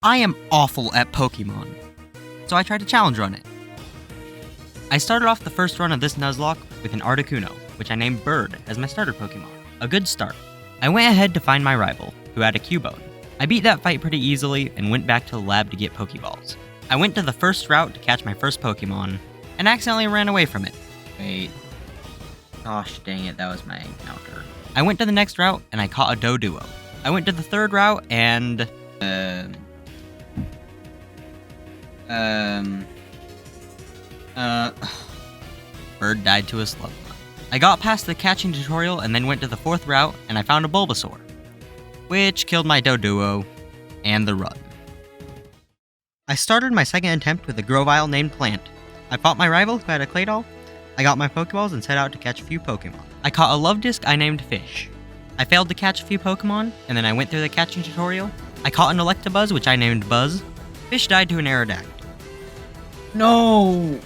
I am awful at Pokemon, so I tried to challenge run it. I started off the first run of this Nuzlocke with an Articuno, which I named Bird as my starter Pokemon. A good start. I went ahead to find my rival, who had a Cubone. I beat that fight pretty easily and went back to the lab to get Pokeballs. I went to the first route to catch my first Pokemon, and accidentally ran away from it. Wait. Gosh dang it, that was my encounter. I went to the next route, and I caught a Doduo. I went to the third route, and... Bird died to a Slugma. I got past the catching tutorial and then went to the fourth route, and I found a Bulbasaur, which killed my Doduo, and the run. I started my second attempt with a Grovyle named Plant. I fought my rival who had a Claydol. I got my Pokeballs and set out to catch a few Pokemon. I caught a Luvdisc I named Fish. I failed to catch a few Pokemon, and then I went through the catching tutorial. I caught an Electabuzz, which I named Buzz. Fish died to an Aerodactyl. No!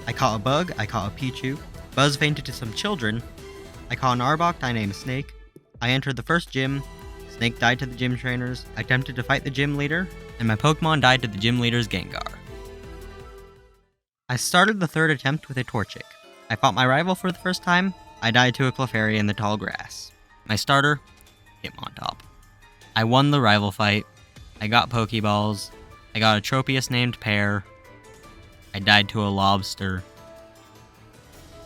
I caught a Bug, I caught a Pichu. Buzz fainted to some children. I caught an Arbok I named Snake. I entered the first gym. Snake died to the gym trainers. I attempted to fight the gym leader, and my Pokemon died to the gym leader's Gengar. I started the third attempt with a Torchic. I fought my rival for the first time. I died to a Clefairy in the tall grass. My starter, Hitmontop. I won the rival fight. I got Pokeballs. I got a Tropius named Pear. I died to a Lobster.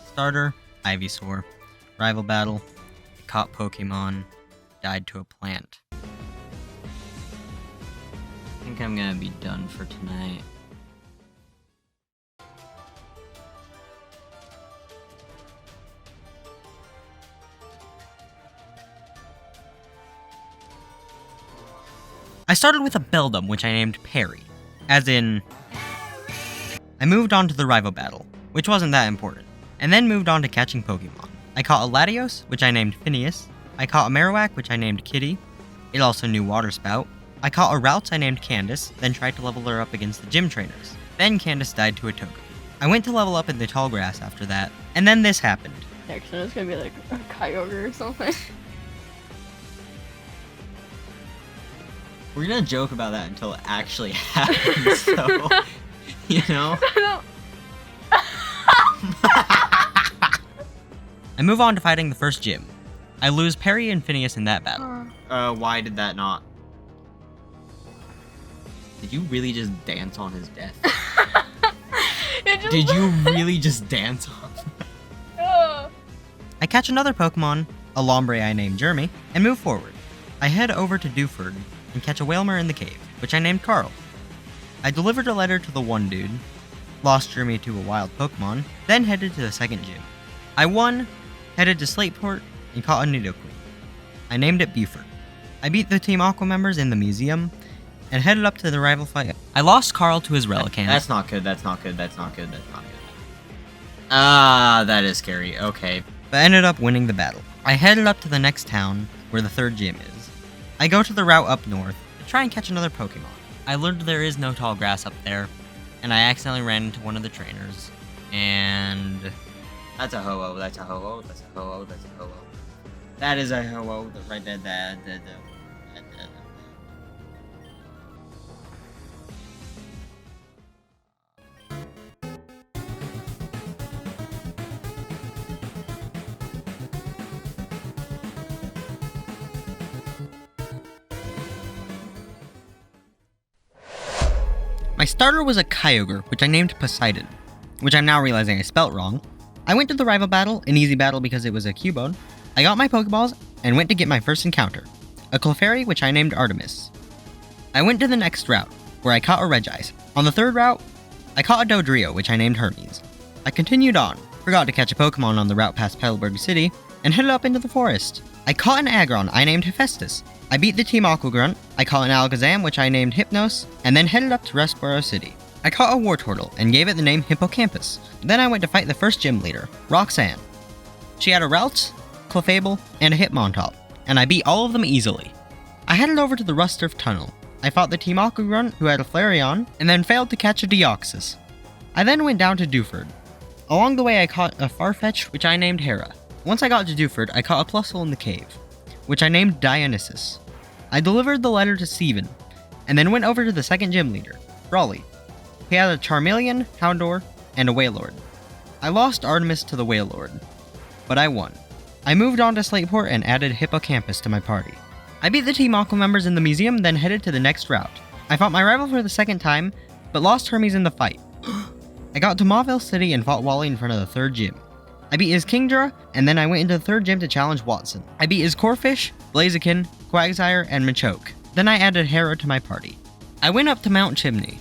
Starter, Ivysaur. Rival battle, I caught Pokemon. Died to a plant. I think I'm gonna be done for tonight. I started with a Beldum, which I named Perry. As in... I moved on to the rival battle, which wasn't that important, and then moved on to catching Pokemon. I caught a Latios, which I named Phineas. I caught a Marowak, which I named Kitty. It also knew Water Spout. I caught a Routes I named Candace, then tried to level her up against the gym trainers. Then Candace died to a Togepi. I went to level up in the tall grass after that, and then this happened. Next one is gonna be like a Kyogre or something. We're gonna joke about that until it actually happens, so, you know? I move on to fighting the first gym. I lose Perry and Phineas in that battle. Why did that not? Did you really just dance on his death? Did you really just dance on him? I catch another Pokemon, a Lombre I named Jeremy, and move forward. I head over to Dewford and catch a Wailmer in the cave, which I named Carl. I delivered a letter to the one dude, lost Jeremy to a wild Pokemon, then headed to the second gym. I won, headed to Slateport, and caught a Nidoqueen. I named it Buford. I beat the Team Aqua members in the museum, and headed up to the rival fight. I lost Carl to his Relicanth. That's not good, that's not good, that's not good, that's not good. Ah, that is scary, okay. But ended up winning the battle. I headed up to the next town, where the third gym is. I go to the route up north to try and catch another Pokemon. I learned there is no tall grass up there, and I accidentally ran into one of the trainers, and... That's a Ho-Oh, that's a Ho-Oh, that's a Ho-Oh, that's a Ho-Oh. That is a Ho-Oh, that's right there, that. My starter was a Kyogre, which I named Poseidon, which I'm now realizing I spelt wrong. I went to the rival battle, an easy battle because it was a Cubone. I got my Pokeballs, and went to get my first encounter, a Clefairy, which I named Artemis. I went to the next route, where I caught a Regice. On the third route, I caught a Dodrio, which I named Hermes. I continued on, forgot to catch a Pokemon on the route past Petalburg City, and headed up into the forest. I caught an Aggron I named Hephaestus. I beat the Team Aqua Grunt, I caught an Alakazam which I named Hypnos, and then headed up to Rustboro City. I caught a Wartortle and gave it the name Hippocampus. Then I went to fight the first gym leader, Roxanne. She had a Routes, Clefable, and a Hitmontop, and I beat all of them easily. I headed over to the Rusturf Tunnel. I fought the Team Aqua Grunt who had a Flareon, and then failed to catch a Deoxys. I then went down to Dewford. Along the way I caught a Farfetch which I named Hera. Once I got to Dewford, I caught a Plusle in the cave, which I named Dionysus. I delivered the letter to Steven, and then went over to the second gym leader, Raleigh. He had a Charmeleon, Houndour, and a Wailord. I lost Artemis to the Wailord, but I won. I moved on to Slateport and added Hippocampus to my party. I beat the Team Aqua members in the museum, then headed to the next route. I fought my rival for the second time, but lost Hermes in the fight. I got to Mauville City and fought Wally in front of the third gym. I beat his Kingdra, and then I went into the third gym to challenge Watson. I beat his Corphish, Blaziken, Quagsire, and Machoke. Then I added Hera to my party. I went up to Mount Chimney.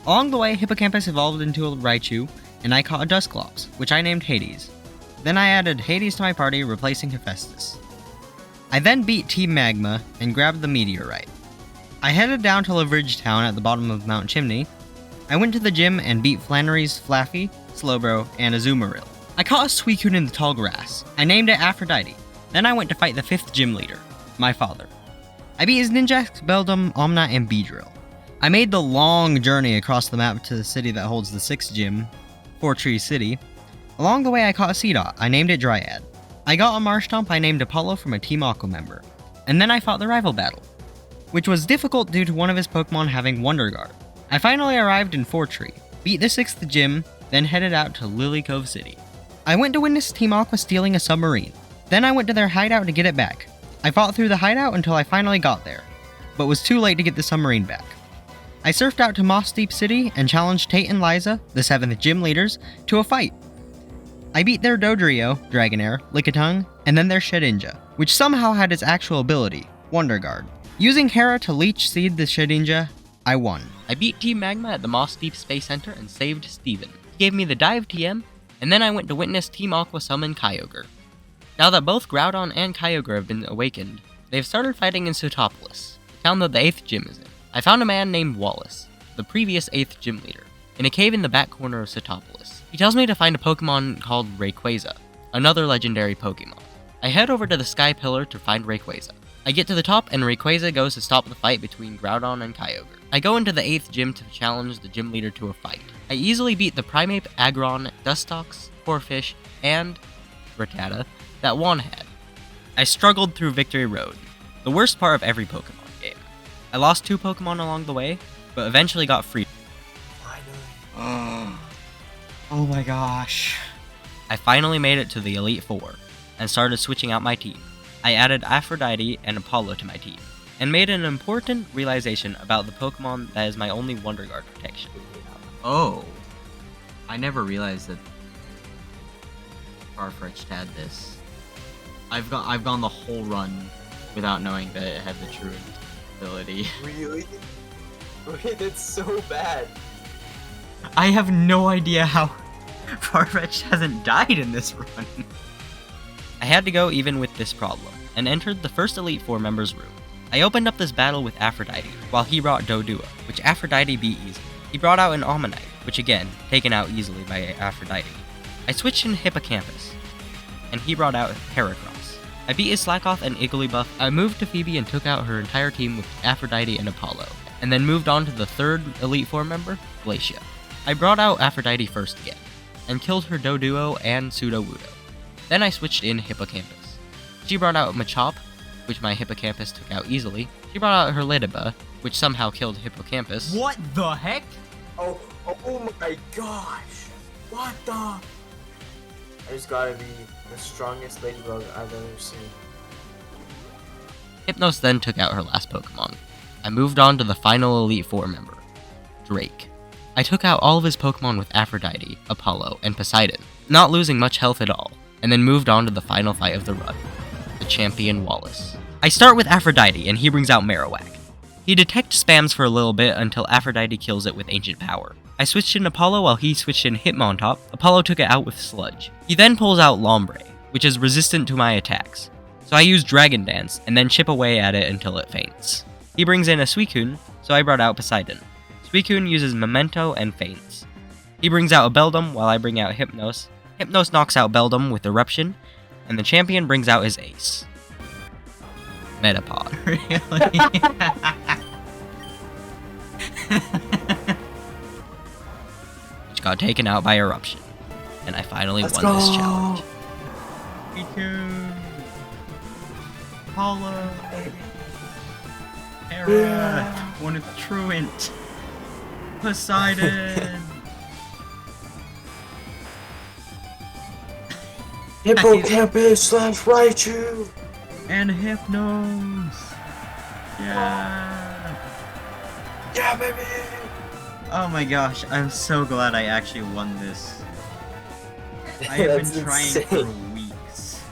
Along the way, Hippocampus evolved into a Raichu, and I caught a Dusclops, which I named Hades. Then I added Hades to my party, replacing Hephaestus. I then beat Team Magma and grabbed the Meteorite. I headed down to Laveridge Town at the bottom of Mount Chimney. I went to the gym and beat Flannery's Flaffy, Slowbro, and Azumarill. I caught a Suicune in the tall grass. I named it Aphrodite. Then I went to fight the 5th gym leader, my father. I beat his Ninjask, Beldum, Omnat, and Beedrill. I made the long journey across the map to the city that holds the 6th gym, Four Trees City. Along the way I caught a Seedot. I named it Dryad. I got a Marshtomp I named Apollo from a Team Aqua member. And then I fought the rival battle, which was difficult due to one of his Pokemon having Wonder Guard. I finally arrived in Fortree, beat the 6th gym, then headed out to Lily Cove City. I went to witness Team Aqua stealing a submarine. Then I went to their hideout to get it back. I fought through the hideout until I finally got there, but was too late to get the submarine back. I surfed out to Moss Deep City and challenged Tate and Liza, the 7th gym leaders, to a fight. I beat their Dodrio, Dragonair, Lickitung, and then their Shedinja, which somehow had its actual ability, Wonder Guard. Using Hera to Leech Seed the Shedinja, I won. I beat Team Magma at the Moss Deep Space Center and saved Steven. He gave me the Dive TM, and then I went to witness Team Aqua summon Kyogre. Now that both Groudon and Kyogre have been awakened, they've started fighting in Sotopolis, the town that the 8th gym is in. I found a man named Wallace, the previous 8th gym leader, in a cave in the back corner of Sotopolis. He tells me to find a Pokemon called Rayquaza, another legendary Pokemon. I head over to the Sky Pillar to find Rayquaza. I get to the top and Rayquaza goes to stop the fight between Groudon and Kyogre. I go into the 8th gym to challenge the gym leader to a fight. I easily beat the Primeape, Aggron, Dustox, Corphish, and Rattata that Juan had. I struggled through Victory Road, the worst part of every Pokemon game. I lost 2 Pokemon along the way, but eventually got free. Oh. Oh my gosh. I finally made it to the Elite Four, and started switching out my team. I added Aphrodite and Apollo to my team, and made an important realization about the Pokemon that is my only Wonder Guard protection. Oh. I never realized that Farfetch'd had this. I've gone the whole run without knowing that it had the true ability. Really? Wait, that's so bad. I have no idea how Farfetch'd hasn't died in this run. I had to go even with this problem, and entered the first Elite Four members' room. I opened up this battle with Aphrodite, while he brought Doduo, which Aphrodite beat easily. He brought out an Ammonite, which again, taken out easily by Aphrodite. I switched in Hippocampus, and he brought out Heracross. I beat his Slakoth and Igglybuff. I moved to Phoebe and took out her entire team with Aphrodite and Apollo, and then moved on to the third Elite Four member, Glacia. I brought out Aphrodite first again, and killed her Doduo and Sudowoodo. Then I switched in Hippocampus. She brought out Machop, which my Hippocampus took out easily. She brought out her Lidiba, which somehow killed Hippocampus. What the heck? Oh my gosh! What the? There's gotta be the strongest ladybug I've ever seen. Hypnos then took out her last Pokemon. I moved on to the final Elite Four member, Drake. I took out all of his Pokemon with Aphrodite, Apollo, and Poseidon, not losing much health at all, and then moved on to the final fight of the run, the champion Wallace. I start with Aphrodite, and he brings out Marowak. He detects spams for a little bit until Aphrodite kills it with Ancient Power. I switched in Apollo while he switched in Hitmontop. Apollo took it out with Sludge. He then pulls out Lombre, which is resistant to my attacks. So I use Dragon Dance, and then chip away at it until it faints. He brings in a Suicune, so I brought out Poseidon. Suicune uses Memento and faints. He brings out a Beldum while I bring out Hypnos. Hypnos knocks out Beldum with Eruption, and the champion brings out his ace, Metapod. Really? Which got taken out by Eruption, and I finally Let's won this go. challenge. Me too. Apollo. Hera. one with Truant. Poseidon. Hippocampus slash Raichu. And Hypnos. Yeah. Yeah, baby. Oh my gosh, I'm so glad I actually won this. I have That's been trying insane. for weeks.